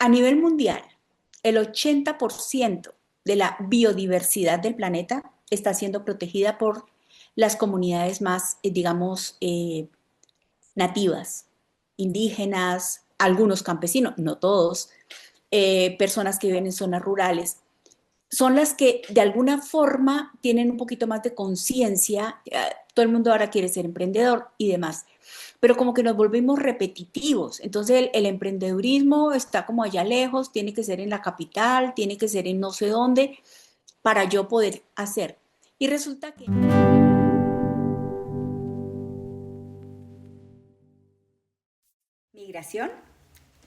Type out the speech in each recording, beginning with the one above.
A nivel mundial, el 80% de la biodiversidad del planeta está siendo protegida por las comunidades más, digamos, nativas, indígenas, algunos campesinos, no todos, personas que viven en zonas rurales. Son las que de alguna forma tienen un poquito más de conciencia. Todo el mundo ahora quiere ser emprendedor y demás, pero como que nos volvimos repetitivos. Entonces el emprendedurismo está como allá lejos, tiene que ser en la capital, tiene que ser en no sé dónde para yo poder hacer. Y resulta que migración,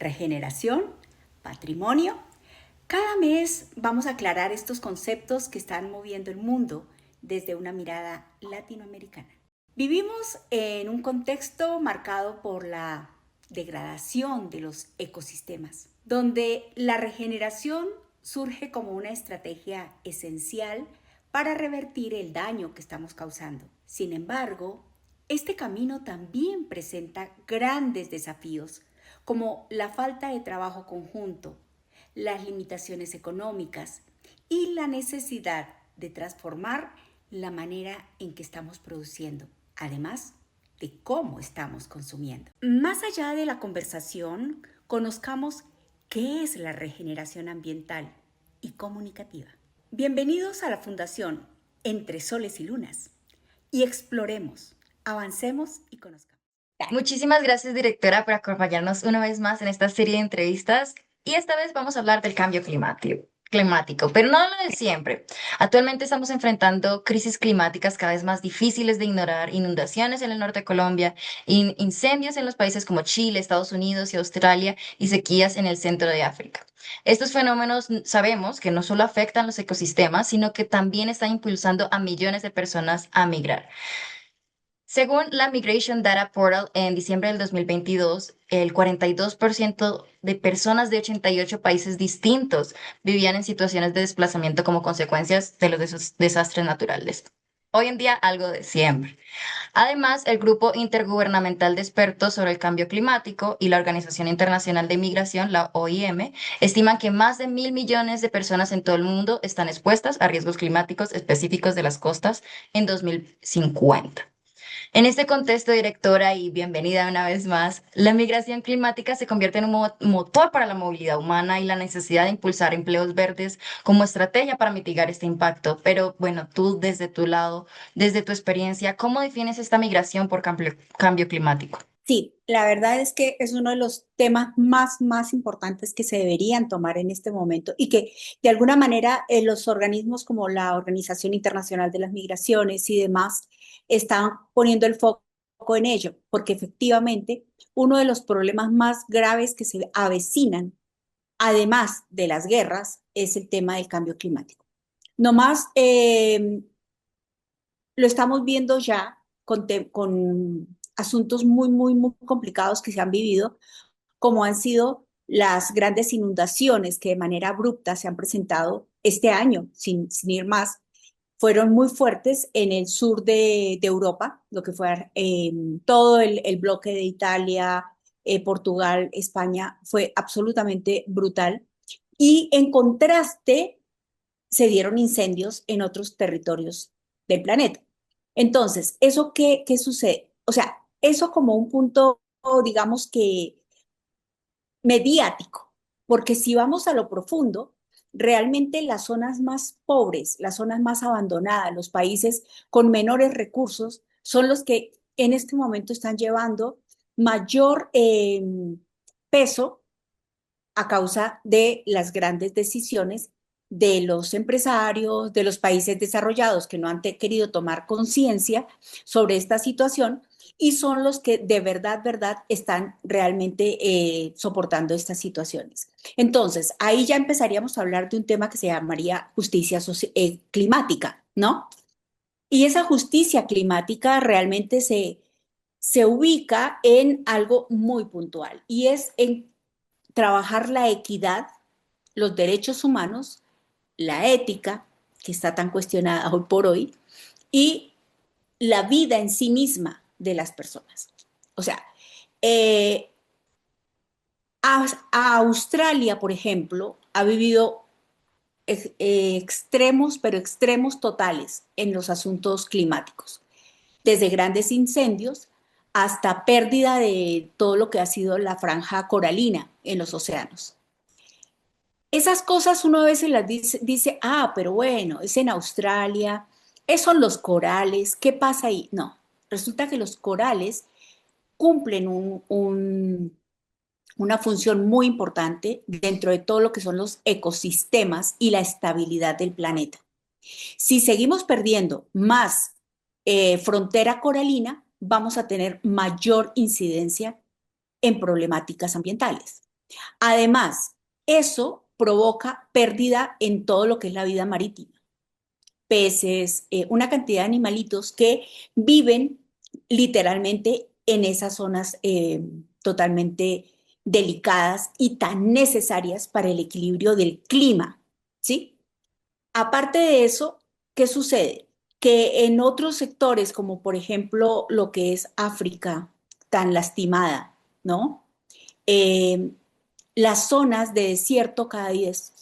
regeneración, patrimonio. Cada mes vamos a aclarar estos conceptos que están moviendo el mundo desde una mirada latinoamericana. Vivimos en un contexto marcado por la degradación de los ecosistemas, donde la regeneración surge como una estrategia esencial para revertir el daño que estamos causando. Sin embargo, este camino también presenta grandes desafíos, como la falta de trabajo conjunto, las limitaciones económicas y la necesidad de transformar la manera en que estamos produciendo, además de cómo estamos consumiendo. Más allá de la conversación, conozcamos qué es la regeneración ambiental y comunicativa. Bienvenidos a la Fundación Entre Soles y Lunas y exploremos, avancemos y conozcamos. Muchísimas gracias, directora, por acompañarnos una vez más en esta serie de entrevistas. Y esta vez vamos a hablar del cambio climático, pero no lo de siempre. Actualmente estamos enfrentando crisis climáticas cada vez más difíciles de ignorar, inundaciones en el norte de Colombia, incendios en los países como Chile, Estados Unidos y Australia, y sequías en el centro de África. Estos fenómenos sabemos que no solo afectan los ecosistemas, sino que también están impulsando a millones de personas a migrar. Según la Migration Data Portal, en diciembre del 2022, el 42% de personas de 88 países distintos vivían en situaciones de desplazamiento como consecuencias de los desastres naturales. Hoy en día, algo de siempre. Además, el Grupo Intergubernamental de Expertos sobre el Cambio Climático y la Organización Internacional de Migración, la OIM, estiman que más de 1.000 millones de personas en todo el mundo están expuestas a riesgos climáticos específicos de las costas en 2050. En este contexto, directora, y bienvenida una vez más, la migración climática se convierte en un motor para la movilidad humana y la necesidad de impulsar empleos verdes como estrategia para mitigar este impacto. Pero bueno, tú desde tu lado, desde tu experiencia, ¿cómo defines esta migración por cambio climático? Sí, la verdad es que es uno de los temas más importantes que se deberían tomar en este momento y que de alguna manera los organismos como la Organización Internacional de las Migraciones y demás están poniendo el foco en ello, porque efectivamente uno de los problemas más graves que se avecinan, además de las guerras, es el tema del cambio climático. No más lo estamos viendo ya con asuntos muy complicados que se han vivido, como han sido las grandes inundaciones que de manera abrupta se han presentado este año, sin ir más, fueron muy fuertes en el sur de Europa, lo que fue todo el bloque de Italia, Portugal, España, fue absolutamente brutal. Y en contraste, se dieron incendios en otros territorios del planeta. Entonces, ¿eso qué sucede? O sea, eso como un punto, digamos que mediático, porque si vamos a lo profundo, realmente las zonas más pobres, las zonas más abandonadas, los países con menores recursos, son los que en este momento están llevando mayor peso a causa de las grandes decisiones de los empresarios, de los países desarrollados que no han querido tomar conciencia sobre esta situación y son los que de verdad, están realmente soportando estas situaciones. Entonces, ahí ya empezaríamos a hablar de un tema que se llamaría justicia climática, ¿no? Y esa justicia climática realmente se ubica en algo muy puntual y es en trabajar la equidad, los derechos humanos, la ética, que está tan cuestionada hoy por hoy, y la vida en sí misma de las personas. O sea, eh, A Australia, por ejemplo, ha vivido extremos, pero extremos totales en los asuntos climáticos, desde grandes incendios hasta pérdida de todo lo que ha sido la franja coralina en los océanos. Esas cosas uno a veces las dice, ah, pero bueno, es en Australia, esos son los corales, ¿qué pasa ahí? No, resulta que los corales cumplen una función muy importante dentro de todo lo que son los ecosistemas y la estabilidad del planeta. Si seguimos perdiendo más frontera coralina, vamos a tener mayor incidencia en problemáticas ambientales. Además, eso provoca pérdida en todo lo que es la vida marítima. Peces, una cantidad de animalitos que viven literalmente en esas zonas totalmente delicadas y tan necesarias para el equilibrio del clima, ¿sí? Aparte de eso, ¿qué sucede? Que en otros sectores, como por ejemplo lo que es África, tan lastimada, ¿no? Eh, las zonas de desierto cada vez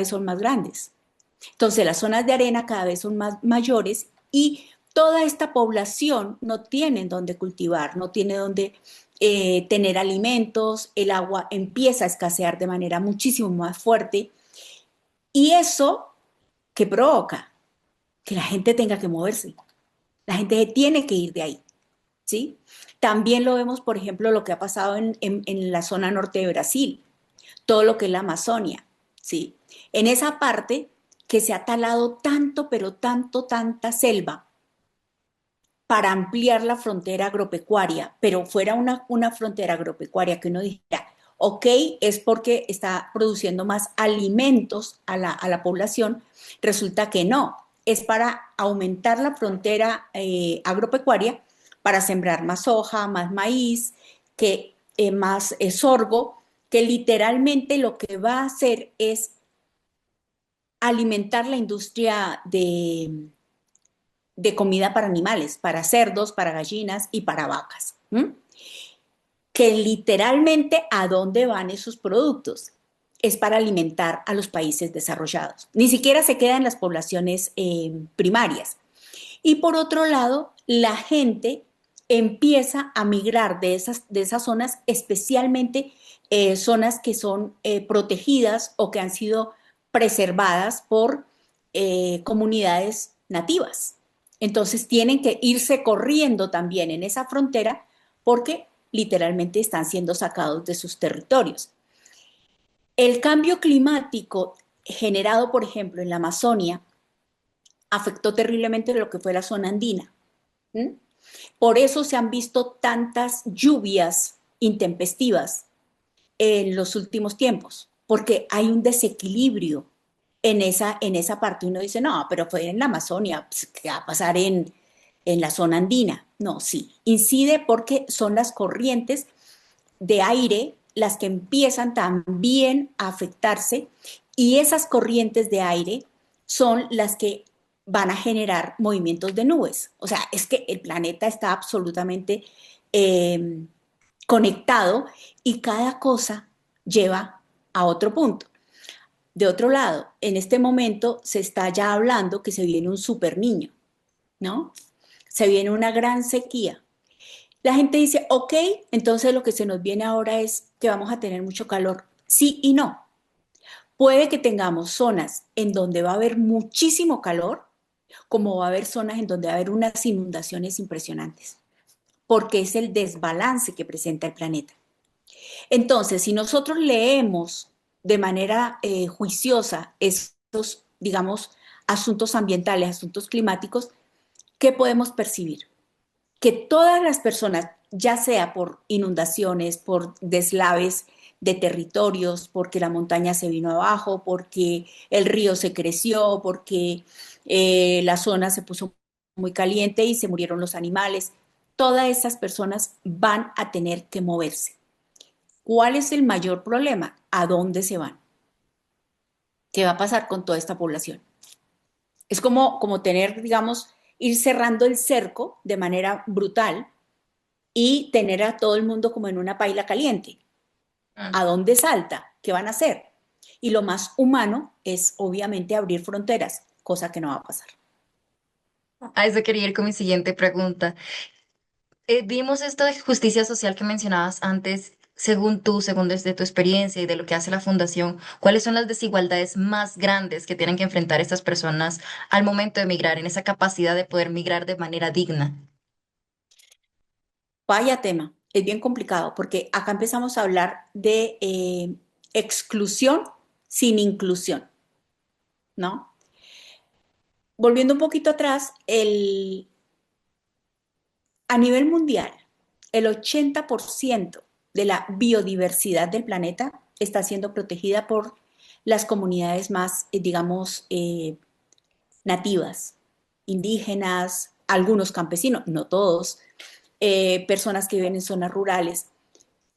son más grandes. Entonces, las zonas de arena cada vez son más mayores y toda esta población no tiene donde cultivar, no tiene donde tener alimentos, el agua empieza a escasear de manera muchísimo más fuerte y eso, ¿qué provoca? Que la gente tenga que moverse, la gente tiene que ir de ahí, ¿sí? También lo vemos, por ejemplo, lo que ha pasado en la zona norte de Brasil, todo lo que es la Amazonia, ¿sí? En esa parte que se ha talado tanto, pero tanto, tanta selva para ampliar la frontera agropecuaria, pero fuera una frontera agropecuaria que uno dijera, ok, es porque está produciendo más alimentos a la población, resulta que no, es para aumentar la frontera agropecuaria, para sembrar más soja, más maíz, más sorgo, que literalmente lo que va a hacer es alimentar la industria de comida para animales, para cerdos, para gallinas y para vacas. ¿M? Que literalmente a dónde van esos productos es para alimentar a los países desarrollados. Ni siquiera se queda en las poblaciones primarias. Y por otro lado, la gente empieza a migrar de esas zonas, especialmente zonas que son protegidas o que han sido preservadas por comunidades nativas. Entonces tienen que irse corriendo también en esa frontera porque literalmente están siendo sacados de sus territorios. El cambio climático generado, por ejemplo, en la Amazonia, afectó terriblemente lo que fue la zona andina. ¿Mm? Por eso se han visto tantas lluvias intempestivas en los últimos tiempos, porque hay un desequilibrio en esa parte. Uno dice, no, pero fue en la Amazonia, pues, ¿qué va a pasar en la zona andina? No, sí, incide porque son las corrientes de aire las que empiezan también a afectarse y esas corrientes de aire son las que van a generar movimientos de nubes. O sea, es que el planeta está absolutamente eh, conectado y cada cosa lleva a otro punto. De otro lado, en este momento se está ya hablando que se viene un super niño, ¿no? Se viene una gran sequía. La gente dice, ok, entonces lo que se nos viene ahora es que vamos a tener mucho calor. Sí y no. Puede que tengamos zonas en donde va a haber muchísimo calor, como va a haber zonas en donde va a haber unas inundaciones impresionantes, porque es el desbalance que presenta el planeta. Entonces, si nosotros leemos de manera juiciosa estos, digamos, asuntos ambientales, asuntos climáticos, ¿qué podemos percibir? Que todas las personas, ya sea por inundaciones, por deslaves de territorios, porque la montaña se vino abajo, porque el río se creció, porque la zona se puso muy caliente y se murieron los animales, todas esas personas van a tener que moverse. ¿Cuál es el mayor problema? ¿A dónde se van? ¿Qué va a pasar con toda esta población? Es como tener, digamos, ir cerrando el cerco de manera brutal y tener a todo el mundo como en una paila caliente. ¿A dónde salta? ¿Qué van a hacer? Y lo más humano es obviamente abrir fronteras, cosa que no va a pasar. A eso quería ir con mi siguiente pregunta. Vimos esto de justicia social que mencionabas antes. Según tú, según desde tu experiencia y de lo que hace la fundación, ¿cuáles son las desigualdades más grandes que tienen que enfrentar estas personas al momento de migrar, en esa capacidad de poder migrar de manera digna? Vaya tema, es bien complicado porque acá empezamos a hablar de exclusión sin inclusión, ¿no? Volviendo un poquito atrás, a nivel mundial, el 80% de la biodiversidad del planeta está siendo protegida por las comunidades más, digamos, nativas, indígenas, algunos campesinos, no todos, personas que viven en zonas rurales.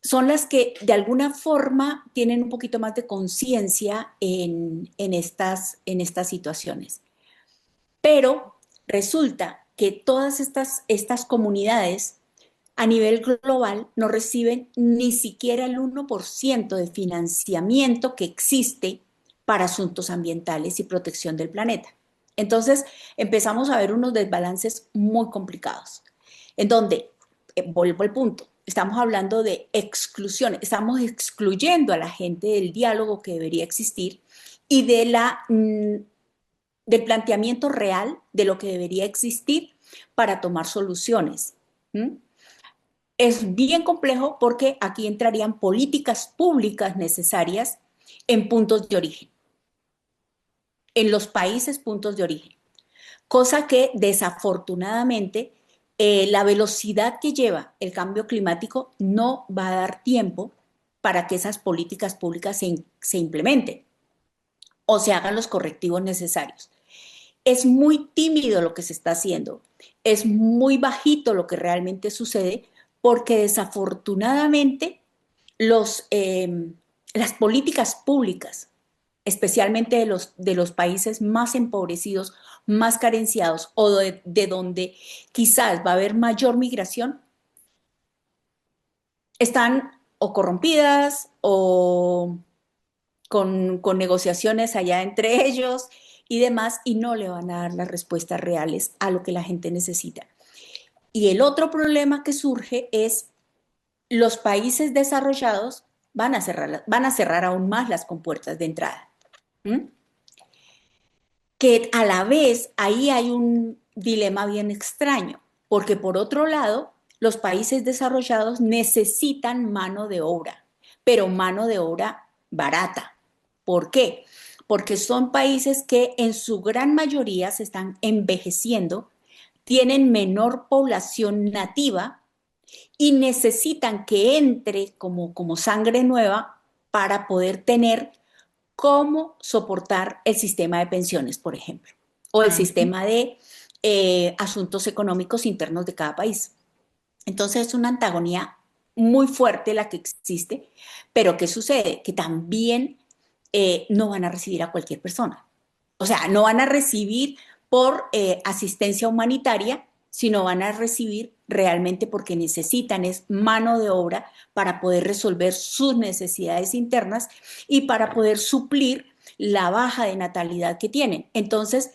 Son las que de alguna forma tienen un poquito más de conciencia en estas situaciones. Pero resulta que todas estas comunidades a nivel global no reciben ni siquiera el 1% de financiamiento que existe para asuntos ambientales y protección del planeta. Entonces empezamos a ver unos desbalances muy complicados, en donde, vuelvo al punto, estamos hablando de exclusión, estamos excluyendo a la gente del diálogo que debería existir y del planteamiento real de lo que debería existir para tomar soluciones. ¿Mm? Es bien complejo porque aquí entrarían políticas públicas necesarias en puntos de origen, en los países puntos de origen, cosa que desafortunadamente la velocidad que lleva el cambio climático no va a dar tiempo para que esas políticas públicas se implementen o se hagan los correctivos necesarios. Es muy tímido lo que se está haciendo, es muy bajito lo que realmente sucede, porque desafortunadamente los, las políticas públicas, especialmente de los países más empobrecidos, más carenciados o de donde quizás va a haber mayor migración, están o corrompidas o con negociaciones allá entre ellos y demás, y no le van a dar las respuestas reales a lo que la gente necesita. Y el otro problema que surge es los países desarrollados van a cerrar aún más las compuertas de entrada. ¿Mm? Que a la vez ahí hay un dilema bien extraño, porque por otro lado, los países desarrollados necesitan mano de obra, pero mano de obra barata. ¿Por qué? Porque son países que en su gran mayoría se están envejeciendo, tienen menor población nativa y necesitan que entre como sangre nueva para poder tener cómo soportar el sistema de pensiones, por ejemplo, o el Ujú. sistema de asuntos económicos internos de cada país. Entonces es una antagonía muy fuerte la que existe, pero ¿qué sucede? Que también no van a recibir a cualquier persona. O sea, no van a recibir por asistencia humanitaria, sino van a recibir realmente porque necesitan es mano de obra para poder resolver sus necesidades internas y para poder suplir la baja de natalidad que tienen. Entonces,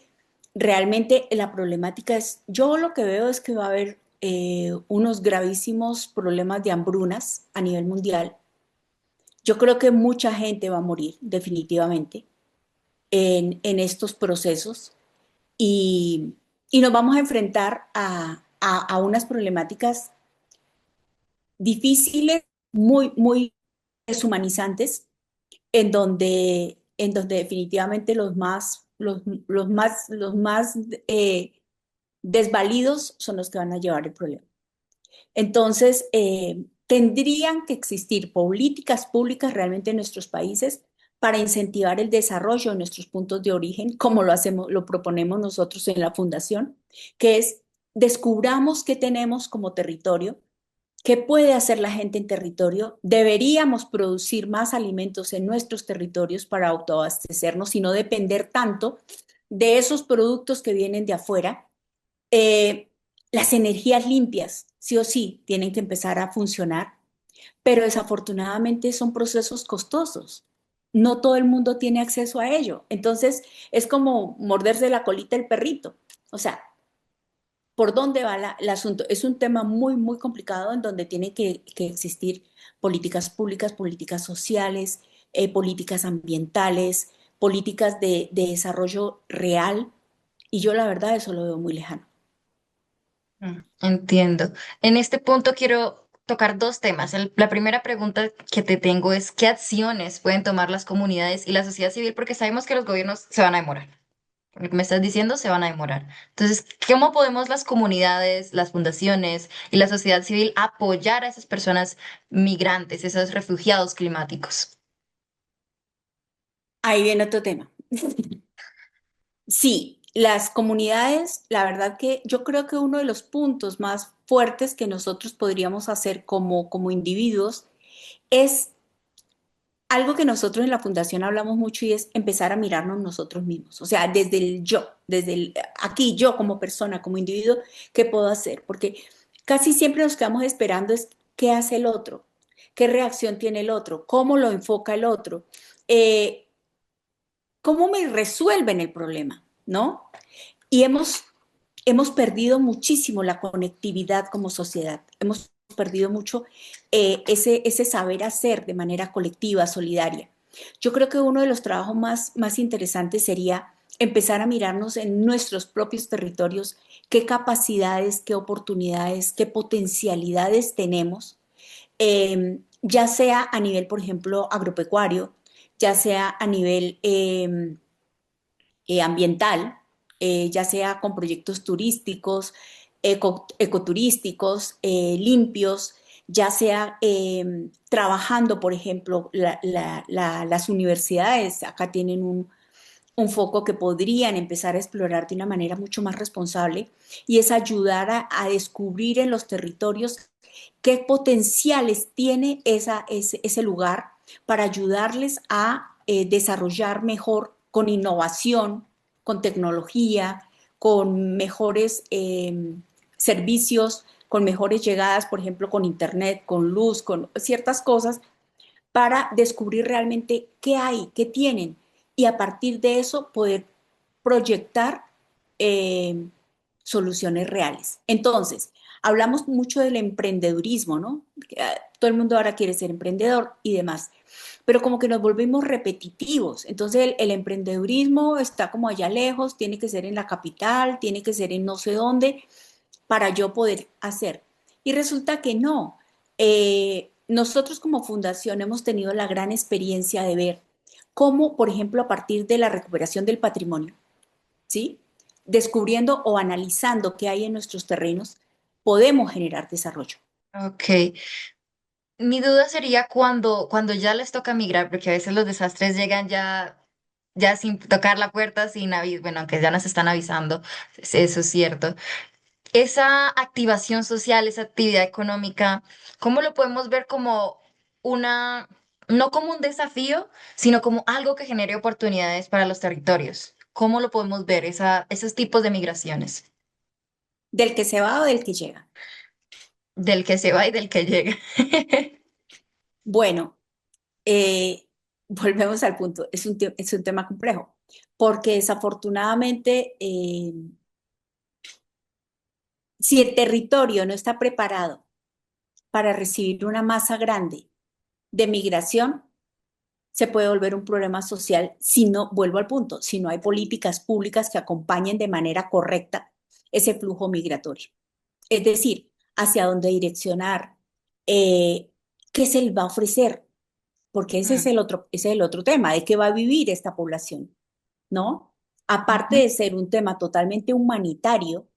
realmente la problemática es, yo lo que veo es que va a haber unos gravísimos problemas de hambrunas a nivel mundial. Yo creo que mucha gente va a morir definitivamente en estos procesos y, y nos vamos a enfrentar a unas problemáticas difíciles, muy deshumanizantes, en donde definitivamente los más desvalidos son los que van a llevar el problema. Entonces, tendrían que existir políticas públicas realmente en nuestros países para incentivar el desarrollo de nuestros puntos de origen, como lo hacemos, lo proponemos nosotros en la fundación, que es descubramos qué tenemos como territorio, qué puede hacer la gente en territorio. Deberíamos producir más alimentos en nuestros territorios para autoabastecernos y no depender tanto de esos productos que vienen de afuera. Las energías limpias, sí o sí, tienen que empezar a funcionar. pero desafortunadamente son procesos costosos. No todo el mundo tiene acceso a ello. Entonces es como morderse la colita el perrito. O sea, ¿por dónde va el asunto? Es un tema muy, muy complicado en donde tienen que existir políticas públicas, políticas sociales, políticas ambientales, políticas de desarrollo real. Y yo la verdad eso lo veo muy lejano. Entiendo. En este punto quiero tocar dos temas. La primera pregunta que te tengo es, ¿qué acciones pueden tomar las comunidades y la sociedad civil? Porque sabemos que los gobiernos se van a demorar. Por lo que me estás diciendo, se van a demorar. Entonces, ¿cómo podemos las comunidades, las fundaciones y la sociedad civil apoyar a esas personas migrantes, esos refugiados climáticos? Ahí viene otro tema. Sí, las comunidades, la verdad que yo creo que uno de los puntos más fuertes que nosotros podríamos hacer como individuos es algo que nosotros en la fundación hablamos mucho y es empezar a mirarnos nosotros mismos. O sea, desde el yo, desde el aquí yo como persona, como individuo, ¿qué puedo hacer? Porque casi siempre nos quedamos esperando es qué hace el otro, qué reacción tiene el otro, cómo lo enfoca el otro, eh, cómo me resuelven el problema, ¿no? Y hemos perdido muchísimo la conectividad como sociedad. Hemos perdido mucho ese saber hacer de manera colectiva, solidaria. Yo creo que uno de los trabajos más interesantes sería empezar a mirarnos en nuestros propios territorios qué capacidades, qué oportunidades, qué potencialidades tenemos, ya sea a nivel, por ejemplo, agropecuario, ya sea a nivel ambiental, ya sea con proyectos turísticos, ecoturísticos, limpios, ya sea trabajando, por ejemplo, las universidades acá tienen un foco que podrían empezar a explorar de una manera mucho más responsable y es ayudar a descubrir en los territorios qué potenciales tiene ese lugar para ayudarles a desarrollar mejor con innovación, con tecnología, con mejores servicios, con mejores llegadas, por ejemplo, con internet, con luz, con ciertas cosas, para descubrir realmente qué hay, qué tienen, y a partir de eso poder proyectar eh, soluciones reales. Entonces, hablamos mucho del emprendedurismo, ¿no? Todo el mundo ahora quiere ser emprendedor y demás, pero como que nos volvemos repetitivos. Entonces, el emprendedurismo está como allá lejos, tiene que ser en la capital, tiene que ser en no sé dónde, para yo poder hacer. Y resulta que no. Nosotros como fundación hemos tenido la gran experiencia de ver cómo, por ejemplo, a partir de la recuperación del patrimonio, ¿sí? Descubriendo o analizando qué hay en nuestros terrenos, podemos generar desarrollo. Ok. Mi duda sería cuando ya les toca migrar, porque a veces los desastres llegan ya sin tocar la puerta, sin aviso, bueno, aunque ya nos están avisando, eso es cierto. Esa activación social, esa actividad económica, ¿cómo lo podemos ver como una, no como un desafío, sino como algo que genere oportunidades para los territorios? ¿Cómo lo podemos ver, esos tipos de migraciones, Del que se va o del que llega. del que se va y del que llega? Bueno, volvemos al punto, es un tema complejo, porque desafortunadamente, si el territorio no está preparado para recibir una masa grande de migración, se puede volver un problema social si no, vuelvo al punto, si no hay políticas públicas que acompañen de manera correcta ese flujo migratorio. Es decir, hacia dónde direccionar, eh, qué se les va a ofrecer, porque Mm, ese es el otro tema, de qué va a vivir esta población, ¿no? Aparte ujú, de ser un tema totalmente humanitario,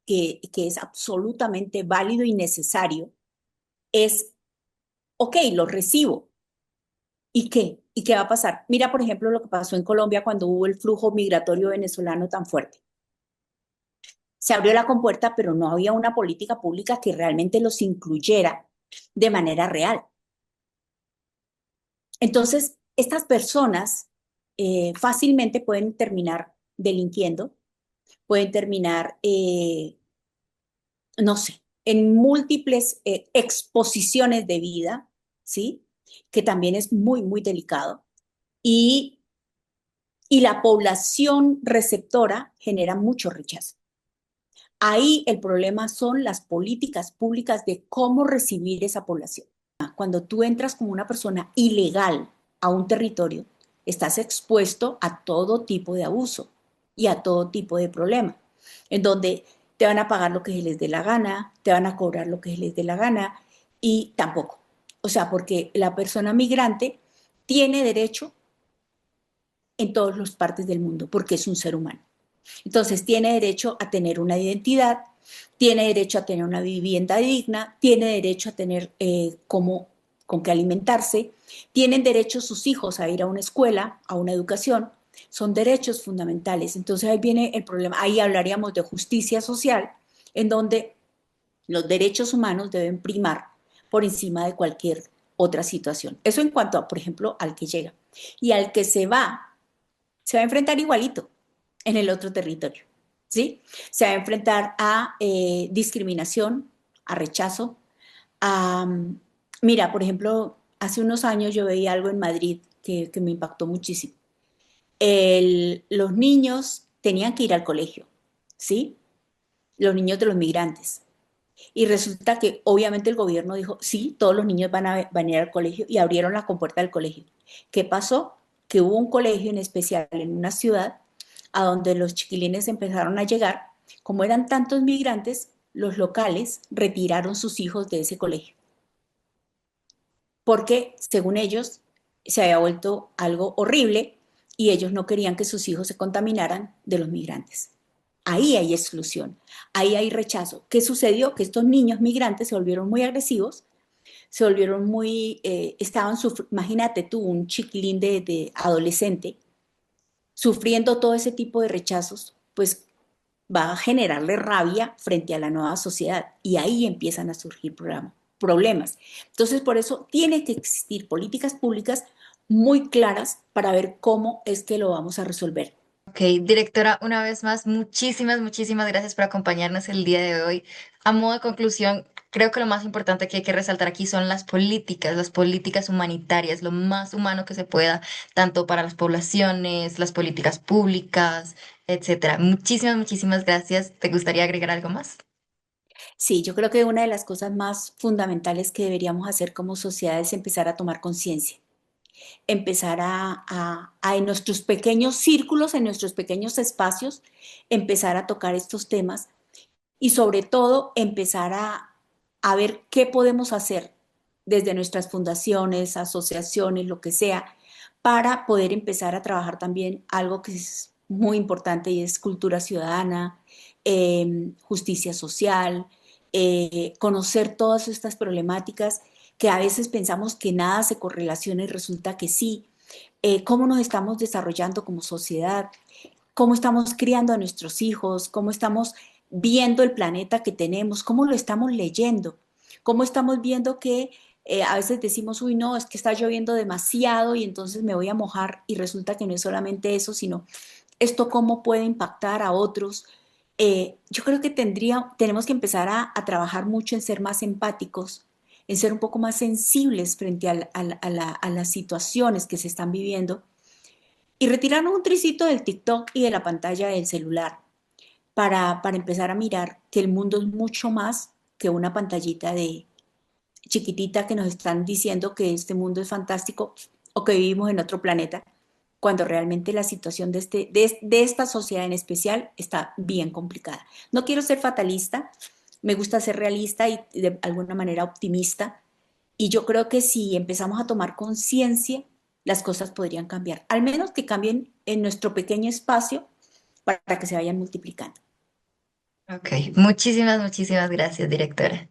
que es absolutamente válido y necesario, es, ok, lo recibo. ¿Y qué? ¿Y qué va a pasar? Mira, por ejemplo, lo que pasó en Colombia cuando hubo el flujo migratorio venezolano tan fuerte. Se abrió la compuerta, pero no había una política pública que realmente los incluyera de manera real. Entonces, estas personas fácilmente pueden terminar delinquiendo, pueden terminar, no sé. en múltiples exposiciones de vida, ¿sí? Que también es muy, muy delicado. Y, y la población receptora genera mucho rechazo. Ahí el problema son las políticas públicas de cómo recibir esa población. Cuando tú entras como una persona ilegal a un territorio, estás expuesto a todo tipo de abuso y a todo tipo de problema, en donde te van a pagar lo que se les dé la gana, te van a cobrar lo que se les dé la gana y tampoco. O sea, porque la persona migrante tiene derecho en todas las partes del mundo porque es un ser humano. Entonces, tiene derecho a tener una identidad, tiene derecho a tener una vivienda digna, tiene derecho a tener con qué alimentarse, tienen derecho sus hijos a ir a una escuela, a una educación, son derechos fundamentales. Entonces, ahí viene el problema, ahí hablaríamos de justicia social, en donde los derechos humanos deben primar por encima de cualquier otra situación. Eso en cuanto a, por ejemplo, al que llega. Y al que se va a enfrentar igualito en el otro territorio, ¿sí? Se va a enfrentar a discriminación, a rechazo, a... Mira, por ejemplo, hace unos años yo veía algo en Madrid que me impactó muchísimo. Los niños tenían que ir al colegio, ¿sí? Los niños de los migrantes. Y resulta que obviamente el gobierno dijo, sí, todos los niños van a ir al colegio y abrieron la compuerta del colegio. ¿Qué pasó? Que hubo un colegio en especial en una ciudad a donde los chiquilines empezaron a llegar. Como eran tantos migrantes, los locales retiraron sus hijos de ese colegio, porque según ellos se había vuelto algo horrible y ellos no querían que sus hijos se contaminaran de los migrantes. Ahí hay exclusión, ahí hay rechazo. ¿Qué sucedió? Que estos niños migrantes se volvieron muy agresivos, se volvieron muy, imagínate tú, un chiquilín de adolescente, sufriendo todo ese tipo de rechazos, pues va a generarle rabia frente a la nueva sociedad y ahí empiezan a surgir problemas. Entonces, por eso tiene que existir políticas públicas muy claras para ver cómo es que lo vamos a resolver. Ok, directora, una vez más, muchísimas, muchísimas gracias por acompañarnos el día de hoy. A modo de conclusión, creo que lo más importante que hay que resaltar aquí son las políticas humanitarias, lo más humano que se pueda, tanto para las poblaciones, las políticas públicas, etcétera. Muchísimas, muchísimas gracias. ¿Te gustaría agregar algo más? Sí, yo creo que una de las cosas más fundamentales que deberíamos hacer como sociedad es empezar a tomar conciencia, empezar en nuestros pequeños círculos, en nuestros pequeños espacios, empezar a tocar estos temas y sobre todo empezar a ver qué podemos hacer desde nuestras fundaciones, asociaciones, lo que sea, para poder empezar a trabajar también algo que es muy importante y es cultura ciudadana, justicia social, conocer todas estas problemáticas que a veces pensamos que nada se correlaciona y resulta que sí, cómo nos estamos desarrollando como sociedad, cómo estamos criando a nuestros hijos, cómo estamos viendo el planeta que tenemos, cómo lo estamos leyendo, cómo estamos viendo que a veces decimos, uy, no, es que está lloviendo demasiado y entonces me voy a mojar y resulta que no es solamente eso, sino esto cómo puede impactar a otros. Yo creo que tenemos que empezar a trabajar mucho en ser más empáticos, en ser un poco más sensibles frente a las situaciones que se están viviendo y retirarnos un tricito del TikTok y de la pantalla del celular para empezar a mirar que el mundo es mucho más que una pantallita de chiquitita que nos están diciendo que este mundo es fantástico o que vivimos en otro planeta, cuando realmente la situación de esta sociedad en especial está bien complicada. No quiero ser fatalista, me gusta ser realista y de alguna manera optimista, y yo creo que si empezamos a tomar conciencia, las cosas podrían cambiar, al menos que cambien en nuestro pequeño espacio para que se vayan multiplicando. Ok, muchísimas, muchísimas gracias, directora.